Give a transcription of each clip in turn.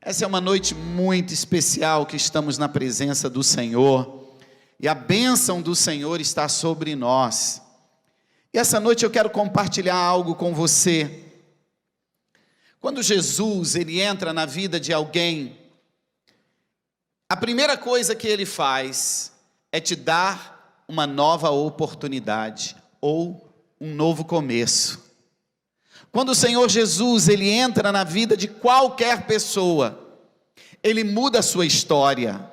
Essa é uma noite muito especial que estamos na presença do Senhor, e a bênção do Senhor está sobre nós. E essa noite eu quero compartilhar algo com você. Quando Jesus ele entra na vida de alguém, a primeira coisa que ele faz é te dar uma nova oportunidade ou um novo começo. Quando o Senhor Jesus ele entra na vida de qualquer pessoa, ele muda a sua história.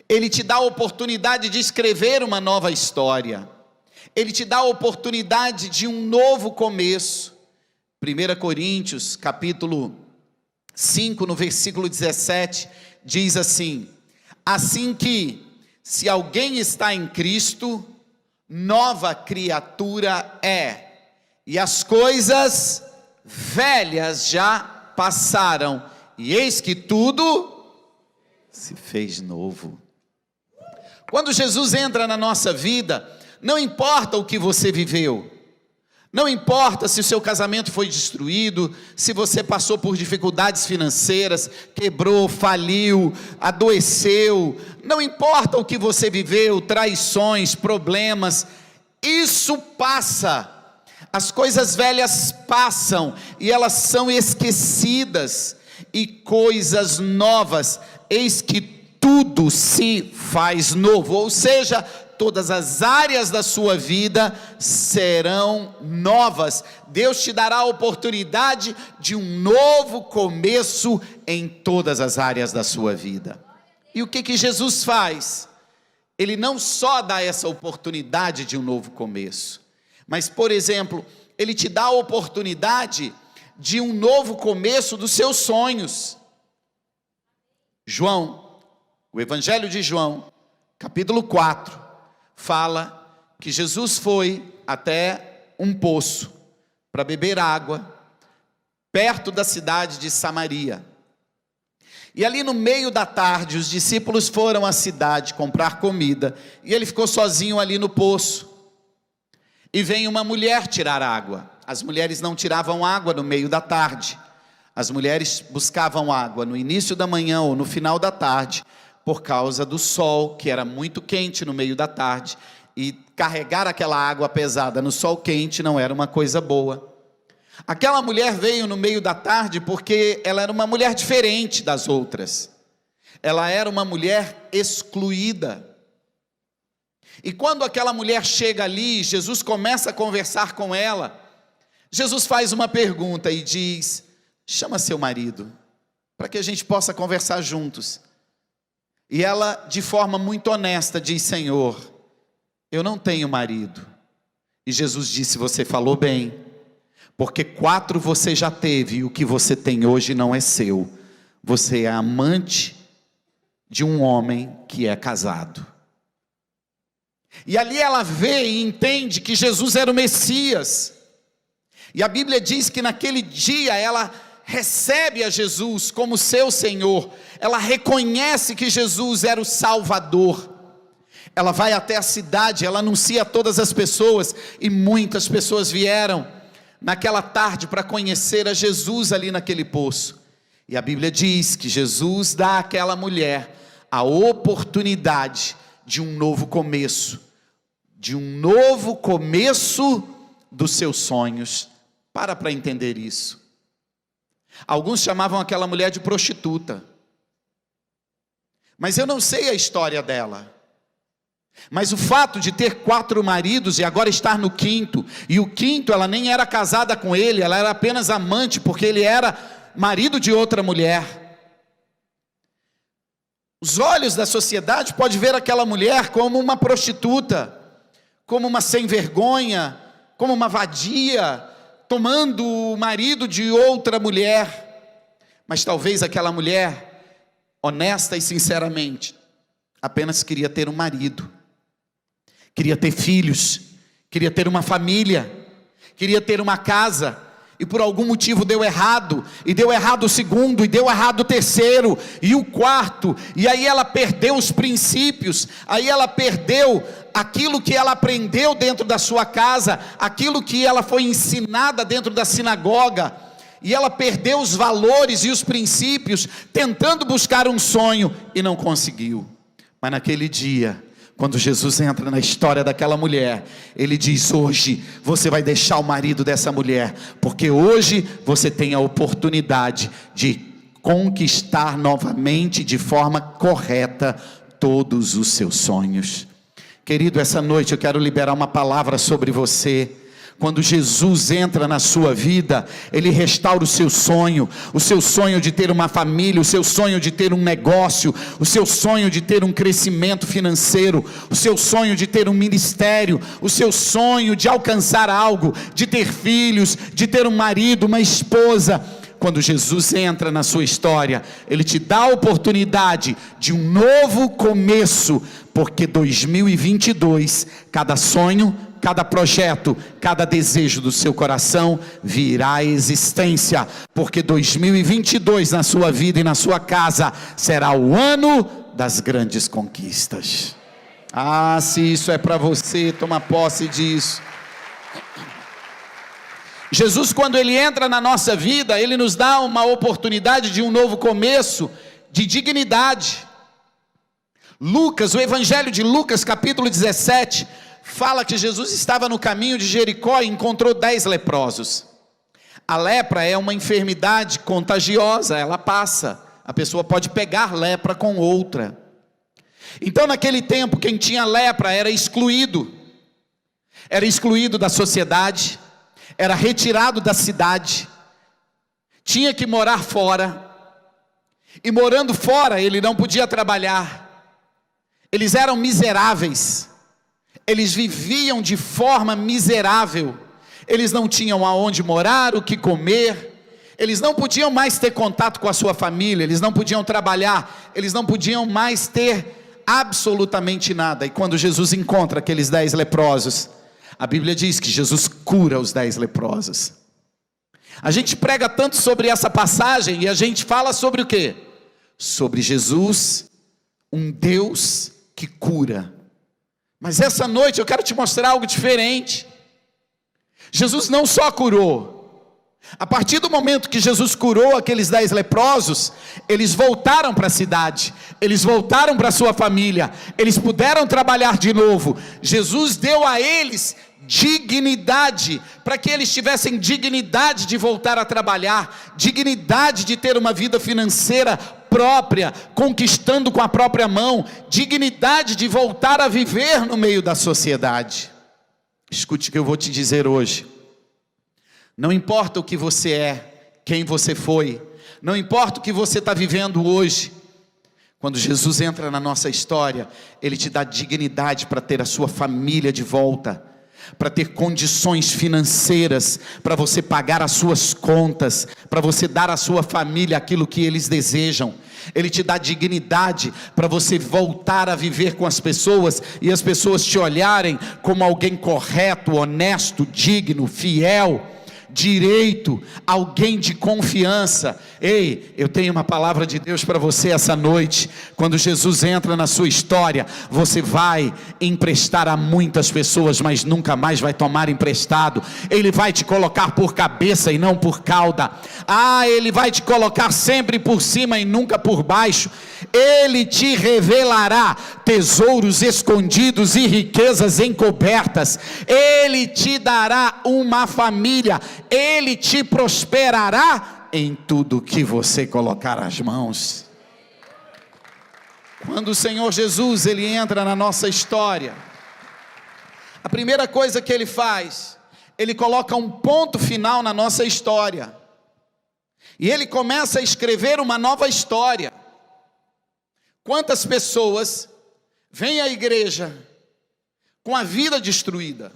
Ele te dá a oportunidade de escrever uma nova história. Ele te dá a oportunidade de um novo começo. 1 Coríntios, capítulo 5, no versículo 17, diz assim: assim que, se alguém está em Cristo, nova criatura é, e as coisas velhas já passaram, e eis que tudo se fez novo. Quando Jesus entra na nossa vida, não importa o que você viveu, não importa se o seu casamento foi destruído, se você passou por dificuldades financeiras, quebrou, faliu, adoeceu, não importa o que você viveu, traições, problemas, isso passa. As coisas velhas passam e elas são esquecidas, e coisas novas, eis que tudo se faz novo. Ou seja, todas as áreas da sua vida serão novas. Deus te dará a oportunidade de um novo começo em todas as áreas da sua vida. E o que Jesus faz? Ele não só dá essa oportunidade de um novo começo, mas, por exemplo, ele te dá a oportunidade de um novo começo dos seus sonhos. João, o Evangelho de João, capítulo 4, fala que Jesus foi até um poço para beber água, perto da cidade de Samaria. E ali no meio da tarde, os discípulos foram à cidade comprar comida, e ele ficou sozinho ali no poço. E vem uma mulher tirar água. As mulheres não tiravam água no meio da tarde. As mulheres buscavam água no início da manhã ou no final da tarde, por causa do sol, que era muito quente no meio da tarde, e carregar aquela água pesada no sol quente não era uma coisa boa. Aquela mulher veio no meio da tarde porque ela era uma mulher diferente das outras. Ela era uma mulher excluída. E quando aquela mulher chega ali, Jesus começa a conversar com ela. Jesus faz uma pergunta e diz: chama seu marido, para que a gente possa conversar juntos. E ela, de forma muito honesta, diz: Senhor, eu não tenho marido. E Jesus disse: você falou bem, porque 4 você já teve, e o que você tem hoje não é seu. Você é amante de um homem que é casado. E ali ela vê e entende que Jesus era o Messias. E a Bíblia diz que naquele dia ela recebe a Jesus como seu Senhor. Ela reconhece que Jesus era o Salvador. Ela vai até a cidade, ela anuncia a todas as pessoas, e muitas pessoas vieram naquela tarde para conhecer a Jesus ali naquele poço. E a Bíblia diz que Jesus dá àquela mulher a oportunidade de um novo começo, dos seus sonhos. Para entender isso. Alguns chamavam aquela mulher de prostituta, mas eu não sei a história dela. Mas o fato de ter 4 maridos e agora estar no 5º, e o 5º ela nem era casada com ele, ela era apenas amante, porque ele era marido de outra mulher. Os olhos da sociedade podem ver aquela mulher como uma prostituta, como uma sem vergonha, como uma vadia, tomando o marido de outra mulher. Mas talvez aquela mulher, honesta e sinceramente, apenas queria ter um marido, queria ter filhos, queria ter uma família, queria ter uma casa, e por algum motivo deu errado, e deu errado o 2º, e deu errado o 3º, e o 4º, e aí ela perdeu os princípios, aí ela perdeu aquilo que ela aprendeu dentro da sua casa, aquilo que ela foi ensinada dentro da sinagoga, e ela perdeu os valores e os princípios, tentando buscar um sonho, e não conseguiu. Mas naquele dia, quando Jesus entra na história daquela mulher, ele diz: hoje você vai deixar o marido dessa mulher, porque hoje você tem a oportunidade de conquistar novamente, de forma correta, todos os seus sonhos. Querido, essa noite eu quero liberar uma palavra sobre você. Quando Jesus entra na sua vida, Ele restaura o seu sonho de ter uma família, o seu sonho de ter um negócio, o seu sonho de ter um crescimento financeiro, o seu sonho de ter um ministério, o seu sonho de alcançar algo, de ter filhos, de ter um marido, uma esposa. Quando Jesus entra na sua história, Ele te dá a oportunidade de um novo começo, porque 2022, cada sonho, cada projeto, cada desejo do seu coração virá à existência, porque 2022 na sua vida e na sua casa será o ano das grandes conquistas. Ah, se isso é para você, toma posse disso. Jesus, quando Ele entra na nossa vida, Ele nos dá uma oportunidade de um novo começo, de dignidade. Lucas, o Evangelho de Lucas, capítulo 17, fala que Jesus estava no caminho de Jericó e encontrou 10 leprosos. A lepra é uma enfermidade contagiosa, ela passa, a pessoa pode pegar lepra com outra. Então naquele tempo, quem tinha lepra era excluído da sociedade, era retirado da cidade, tinha que morar fora, e morando fora ele não podia trabalhar, eles eram miseráveis, eles viviam de forma miserável, eles não tinham aonde morar, o que comer, eles não podiam mais ter contato com a sua família, eles não podiam trabalhar, eles não podiam mais ter absolutamente nada. E quando Jesus encontra aqueles 10 leprosos, a Bíblia diz que Jesus cura os 10 leprosos. A gente prega tanto sobre essa passagem e a gente fala sobre o quê? Sobre Jesus, um Deus que cura. Mas essa noite eu quero te mostrar algo diferente. Jesus não só curou. A partir do momento que Jesus curou aqueles 10 leprosos, eles voltaram para a cidade, eles voltaram para a sua família, eles puderam trabalhar de novo. Jesus deu a eles dignidade, para que eles tivessem dignidade de voltar a trabalhar, dignidade de ter uma vida financeira própria, conquistando com a própria mão, dignidade de voltar a viver no meio da sociedade. Escute o que eu vou te dizer hoje. Não importa o que você é, quem você foi, não importa o que você está vivendo hoje, quando Jesus entra na nossa história, Ele te dá dignidade para ter a sua família de volta, para ter condições financeiras, para você pagar as suas contas, para você dar à sua família aquilo que eles desejam. Ele te dá dignidade para você voltar a viver com as pessoas, e as pessoas te olharem como alguém correto, honesto, digno, fiel, direito, alguém de confiança. Ei, eu tenho uma palavra de Deus para você essa noite. Quando Jesus entra na sua história, você vai emprestar a muitas pessoas, mas nunca mais vai tomar emprestado. Ele vai te colocar por cabeça e não por cauda. Ele vai te colocar sempre por cima e nunca por baixo. Ele te revelará tesouros escondidos e riquezas encobertas. Ele te dará uma família. Ele te prosperará em tudo que você colocar as mãos. Quando o Senhor Jesus, Ele entra na nossa história, a primeira coisa que Ele faz, Ele coloca um ponto final na nossa história, e Ele começa a escrever uma nova história. Quantas pessoas vêm à igreja com a vida destruída?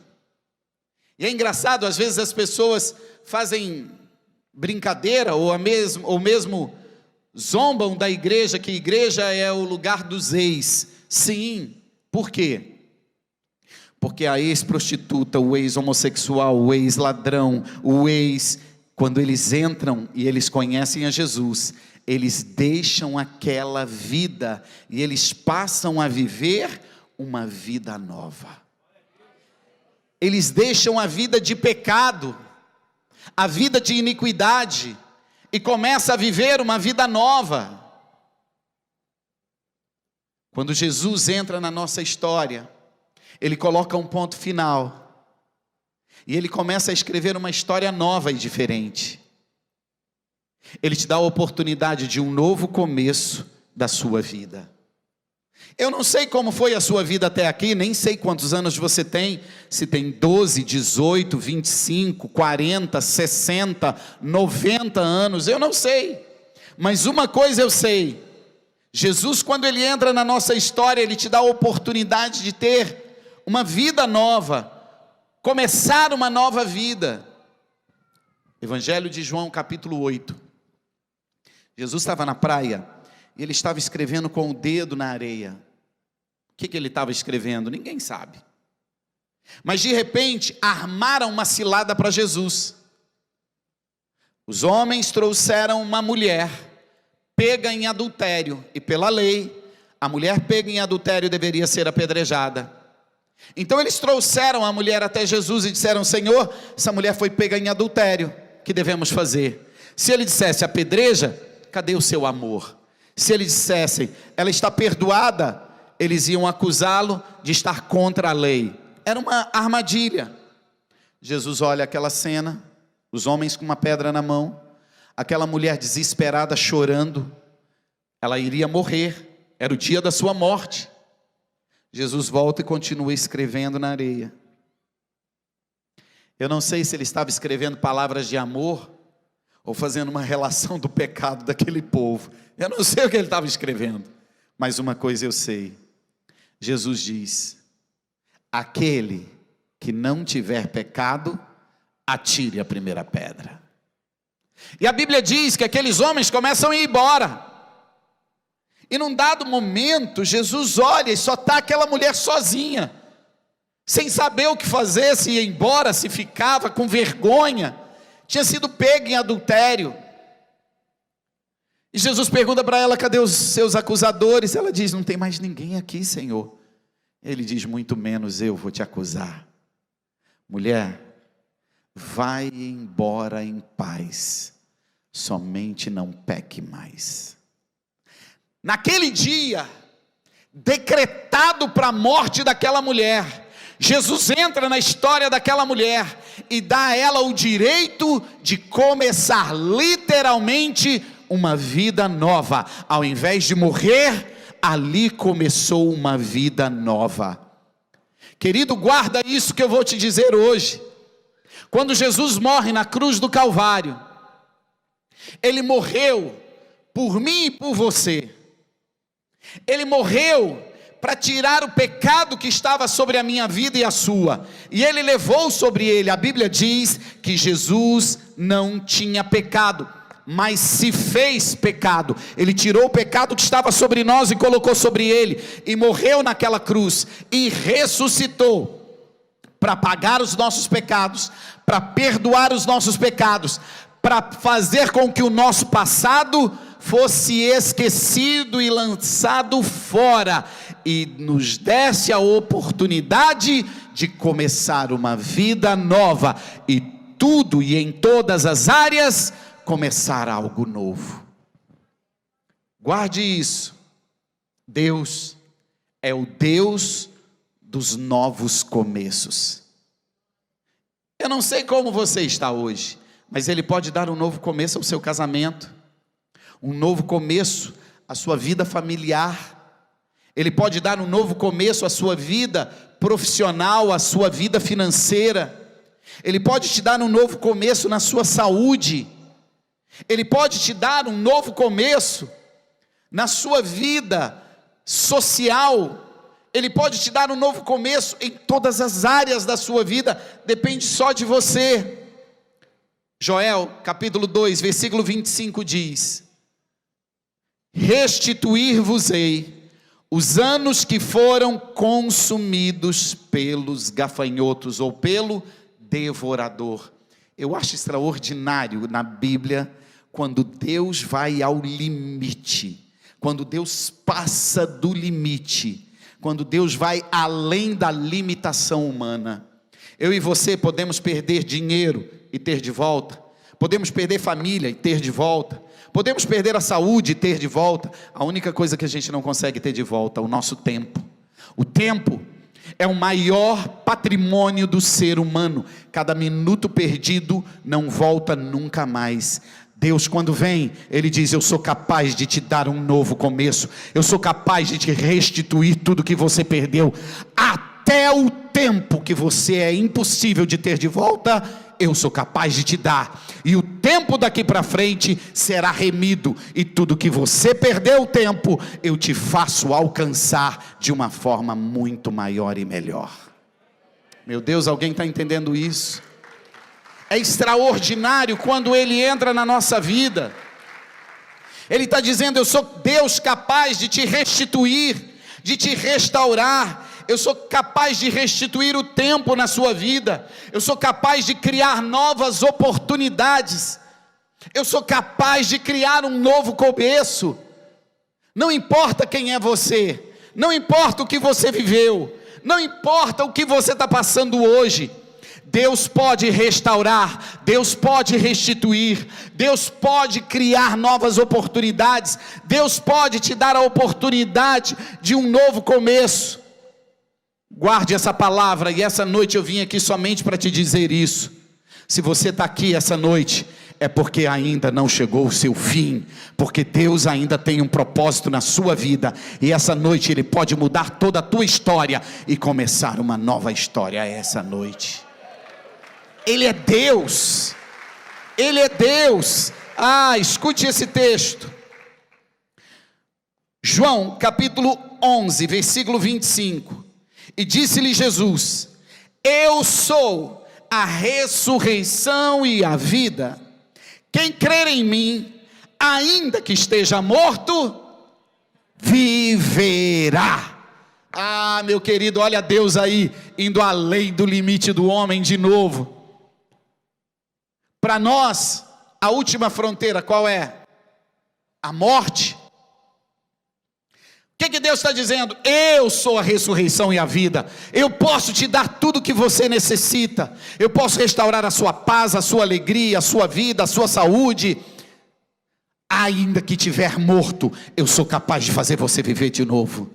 E é engraçado, às vezes as pessoas fazem brincadeira, ou mesmo zombam da igreja, que igreja é o lugar dos ex. Sim, por quê? Porque a ex-prostituta, o ex-homossexual, o ex-ladrão, quando eles entram e eles conhecem a Jesus, eles deixam aquela vida e eles passam a viver uma vida nova. Eles deixam a vida de pecado, a vida de iniquidade e começa a viver uma vida nova. Quando Jesus entra na nossa história, Ele coloca um ponto final e Ele começa a escrever uma história nova e diferente. Ele te dá a oportunidade de um novo começo da sua vida. Eu não sei como foi a sua vida até aqui, nem sei quantos anos você tem, se tem 12, 18, 25, 40, 60, 90 anos, eu não sei. Mas uma coisa eu sei, Jesus, quando Ele entra na nossa história, Ele te dá a oportunidade de ter uma vida nova, começar uma nova vida. Evangelho de João, capítulo 8. Jesus estava na praia, e Ele estava escrevendo com o dedo na areia. O que Ele estava escrevendo? Ninguém sabe. Mas de repente, armaram uma cilada para Jesus. Os homens trouxeram uma mulher pega em adultério, e pela lei, a mulher pega em adultério deveria ser apedrejada. Então eles trouxeram a mulher até Jesus e disseram: Senhor, essa mulher foi pega em adultério, o que devemos fazer? Se ele dissesse apedreja, cadê o seu amor? Se ele dissesse ela está perdoada, eles iam acusá-lo de estar contra a lei. Era uma armadilha. Jesus olha aquela cena, os homens com uma pedra na mão, aquela mulher desesperada chorando, ela iria morrer, era o dia da sua morte. Jesus volta e continua escrevendo na areia. Eu não sei se ele estava escrevendo palavras de amor, ou fazendo uma relação do pecado daquele povo. Eu não sei o que ele estava escrevendo, mas uma coisa eu sei. Jesus diz: aquele que não tiver pecado, atire a primeira pedra. E a Bíblia diz que aqueles homens começam a ir embora. E num dado momento, Jesus olha e só está aquela mulher sozinha, sem saber o que fazer, se ia embora, se ficava, com vergonha. Tinha sido pega em adultério. E Jesus pergunta para ela: cadê os seus acusadores? Ela diz: não tem mais ninguém aqui, Senhor. Ele diz: muito menos eu vou te acusar. Mulher, vai embora em paz, somente não peque mais. Naquele dia, decretado para a morte daquela mulher, Jesus entra na história daquela mulher e dá a ela o direito de começar literalmente uma vida nova. Ao invés de morrer, ali começou uma vida nova. Querido, guarda isso que eu vou te dizer hoje. Quando Jesus morre na cruz do Calvário, Ele morreu por mim e por você. Ele morreu para tirar o pecado que estava sobre a minha vida e a sua, e Ele levou sobre Ele. A Bíblia diz que Jesus não tinha pecado, mas se fez pecado. Ele tirou o pecado que estava sobre nós e colocou sobre Ele, e morreu naquela cruz, e ressuscitou, para pagar os nossos pecados, para perdoar os nossos pecados, para fazer com que o nosso passado fosse esquecido e lançado fora, e nos desse a oportunidade de começar uma vida nova, e tudo e em todas as áreas, começar algo novo. Guarde isso. Deus é o Deus dos novos começos. Eu não sei como você está hoje, mas Ele pode dar um novo começo ao seu casamento, um novo começo à sua vida familiar. Ele pode dar um novo começo à sua vida profissional, à sua vida financeira. Ele pode te dar um novo começo na sua saúde. Ele pode te dar um novo começo na sua vida social. Ele pode te dar um novo começo em todas as áreas da sua vida. Depende só de você. Joel capítulo 2 versículo 25 diz: restituir-vos-ei os anos que foram consumidos pelos gafanhotos ou pelo devorador. Eu acho extraordinário na Bíblia quando Deus vai ao limite, quando Deus passa do limite, quando Deus vai além da limitação humana. Eu e você podemos perder dinheiro, e ter de volta. Podemos perder família e ter de volta. Podemos perder a saúde e ter de volta. A única coisa que a gente não consegue ter de volta é o nosso tempo. O tempo é o maior patrimônio do ser humano. Cada minuto perdido não volta nunca mais. Deus, quando vem, Ele diz: eu sou capaz de te dar um novo começo. Eu sou capaz de te restituir tudo que você perdeu. Até o tempo que você é impossível de ter de volta, eu sou capaz de te dar. E o tempo daqui para frente será remido. E tudo que você perdeu o tempo, eu te faço alcançar de uma forma muito maior e melhor. Meu Deus, alguém está entendendo isso? É extraordinário quando Ele entra na nossa vida. Ele está dizendo: eu sou Deus capaz de te restituir, de te restaurar. Eu sou capaz de restituir o tempo na sua vida. Eu sou capaz de criar novas oportunidades. Eu sou capaz de criar um novo começo. Não importa quem é você, não importa o que você viveu, não importa o que você está passando hoje. Deus pode restaurar, Deus pode restituir, Deus pode criar novas oportunidades, Deus pode te dar a oportunidade de um novo começo. Guarde essa palavra, e essa noite eu vim aqui somente para te dizer isso. Se você está aqui essa noite, é porque ainda não chegou o seu fim, porque Deus ainda tem um propósito na sua vida, e essa noite Ele pode mudar toda a tua história, e começar uma nova história essa noite. Ele é Deus, Ele é Deus. Escute esse texto, João capítulo 11, versículo 25, e disse-lhe Jesus: eu sou a ressurreição e a vida, quem crer em mim, ainda que esteja morto, viverá. Meu querido, olha Deus aí, indo além do limite do homem de novo. Para nós, a última fronteira qual é? A morte. O que Deus está dizendo? Eu sou a ressurreição e a vida. Eu posso te dar tudo o que você necessita. Eu posso restaurar a sua paz, a sua alegria, a sua vida, a sua saúde. Ainda que estiver morto, eu sou capaz de fazer você viver de novo.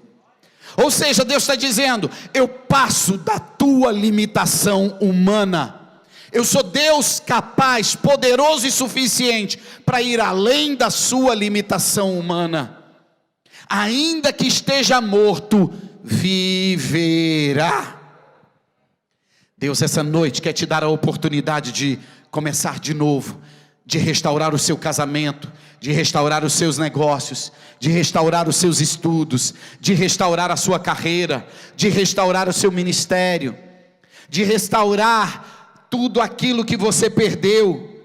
Ou seja, Deus está dizendo: eu passo da tua limitação humana. Eu sou Deus capaz, poderoso e suficiente para ir além da sua limitação humana. Ainda que esteja morto, viverá. Deus essa noite quer te dar a oportunidade de começar de novo, de restaurar o seu casamento, de restaurar os seus negócios, de restaurar os seus estudos, de restaurar a sua carreira, de restaurar o seu ministério, de restaurar tudo aquilo que você perdeu.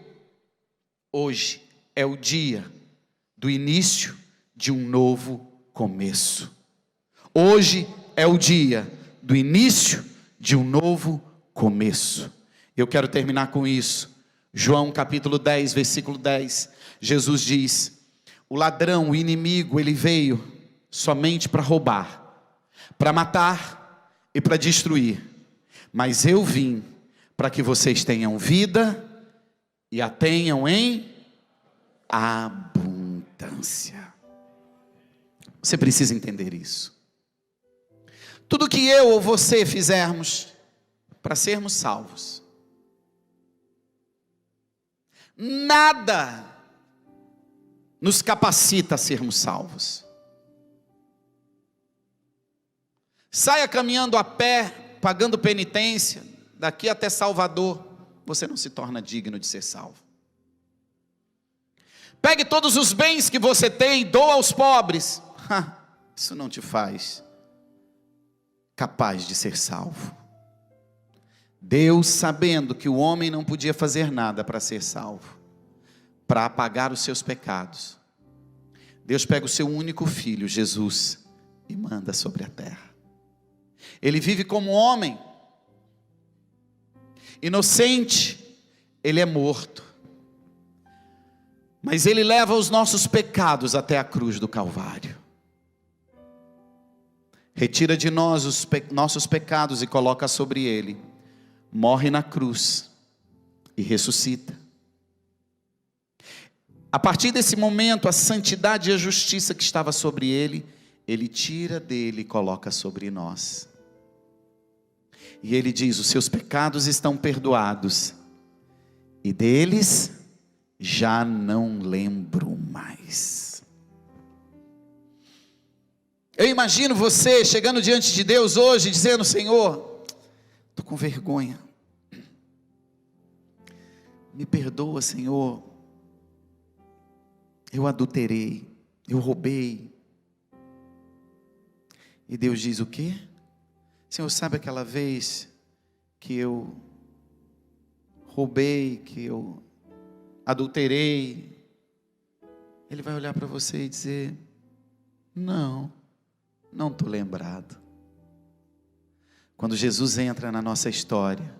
Hoje é o dia do início de um novo começo. Hoje é o dia do início de um novo começo. Eu quero terminar com isso. João capítulo 10, versículo 10. Jesus diz: o ladrão, o inimigo, ele veio somente para roubar, para matar e para destruir. Mas eu vim para que vocês tenham vida e a tenham em abundância. Você precisa entender isso. Tudo que eu ou você fizermos para sermos salvos, nada nos capacita a sermos salvos. Saia caminhando a pé, pagando penitência, daqui até Salvador, você não se torna digno de ser salvo. Pegue todos os bens que você tem e doa aos pobres. Isso não te faz capaz de ser salvo. Deus, sabendo que o homem não podia fazer nada para ser salvo, para apagar os seus pecados, Deus pega o seu único filho, Jesus, e manda sobre a terra. Ele vive como homem, inocente, ele é morto, mas ele leva os nossos pecados até a cruz do Calvário, retira de nós os nossos pecados e coloca sobre ele, morre na cruz, e ressuscita. A partir desse momento, a santidade e a justiça que estava sobre ele, ele tira dele e coloca sobre nós. E ele diz: os seus pecados estão perdoados, e deles já não lembro mais. Eu imagino você chegando diante de Deus hoje, dizendo: Senhor, estou com vergonha, me perdoa, Senhor, eu adulterei, eu roubei. E Deus diz: o quê? Senhor, sabe aquela vez que eu roubei, que eu adulterei? Ele vai olhar para você e dizer: não estou lembrado. Quando Jesus entra na nossa história,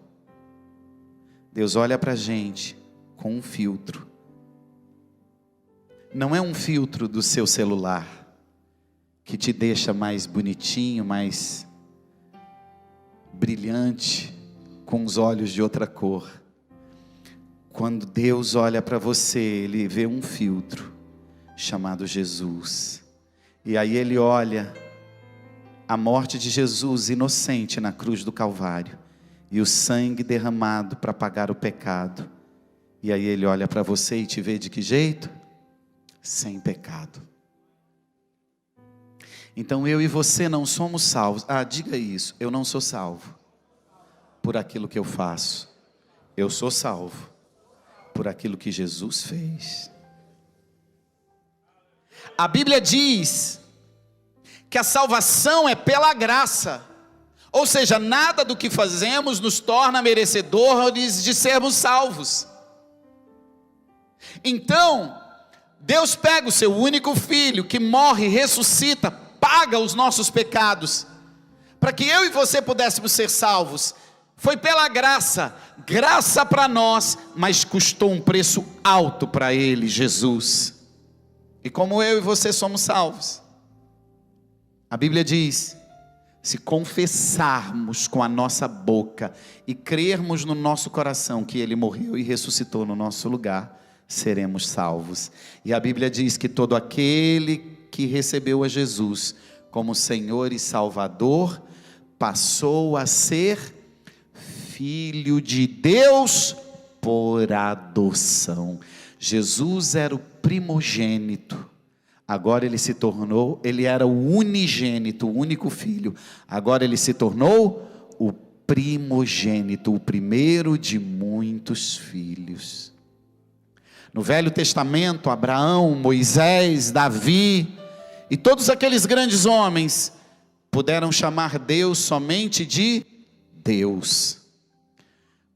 Deus olha para a gente com um filtro. Não é um filtro do seu celular, que te deixa mais bonitinho, mais brilhante, com os olhos de outra cor. Quando Deus olha para você, Ele vê um filtro chamado Jesus. E aí Ele olha a morte de Jesus inocente na cruz do Calvário, e o sangue derramado para pagar o pecado. E aí Ele olha para você e te vê de que jeito? Sem pecado. Então eu e você não somos salvos. Diga isso: eu não sou salvo por aquilo que eu faço. Eu sou salvo por aquilo que Jesus fez. A Bíblia diz que a salvação é pela graça. Ou seja, nada do que fazemos nos torna merecedores de sermos salvos. Então, Deus pega o seu único filho, que morre, ressuscita, paga os nossos pecados, para que eu e você pudéssemos ser salvos. Foi pela graça, graça para nós, mas custou um preço alto para Ele, Jesus. E como eu e você somos salvos, a Bíblia diz: se confessarmos com a nossa boca e crermos no nosso coração que Ele morreu e ressuscitou no nosso lugar, seremos salvos. E a Bíblia diz que todo aquele que recebeu a Jesus como Senhor e Salvador, passou a ser filho de Deus por adoção. Jesus era o primogênito, agora ele se tornou, ele era o unigênito, o único filho, agora ele se tornou o primogênito, o primeiro de muitos filhos. No Velho Testamento, Abraão, Moisés, Davi e todos aqueles grandes homens puderam chamar Deus somente de Deus.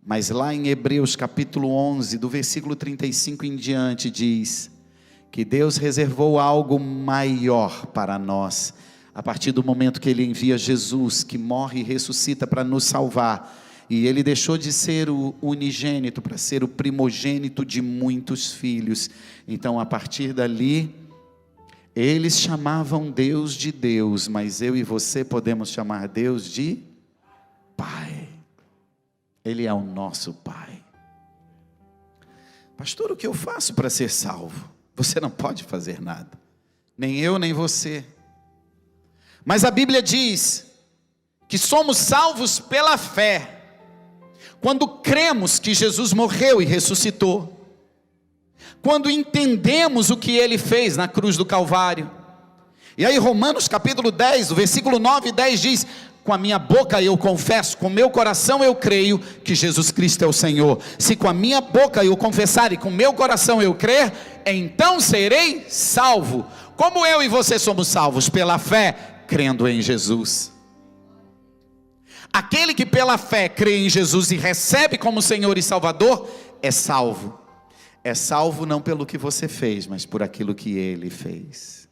Mas lá em Hebreus capítulo 11, do versículo 35 em diante, diz que Deus reservou algo maior para nós, a partir do momento que Ele envia Jesus, que morre e ressuscita para nos salvar. E Ele deixou de ser o unigênito para ser o primogênito de muitos filhos. Então, a partir dali, eles chamavam Deus de Deus, mas eu e você podemos chamar Deus de Pai. Ele é o nosso Pai. Pastor, o que eu faço para ser salvo? Você não pode fazer nada, nem eu, nem você. Mas a Bíblia diz que somos salvos pela fé, quando cremos que Jesus morreu e ressuscitou, quando entendemos o que Ele fez na cruz do Calvário. E aí Romanos capítulo 10, o versículo 9 e 10 diz: com a minha boca eu confesso, com o meu coração eu creio que Jesus Cristo é o Senhor. Se com a minha boca eu confessar e com o meu coração eu crer, então serei salvo. Como eu e você somos salvos? Pela fé, crendo em Jesus. Aquele que pela fé crê em Jesus e recebe como Senhor e Salvador, é salvo. É salvo não pelo que você fez, mas por aquilo que Ele fez.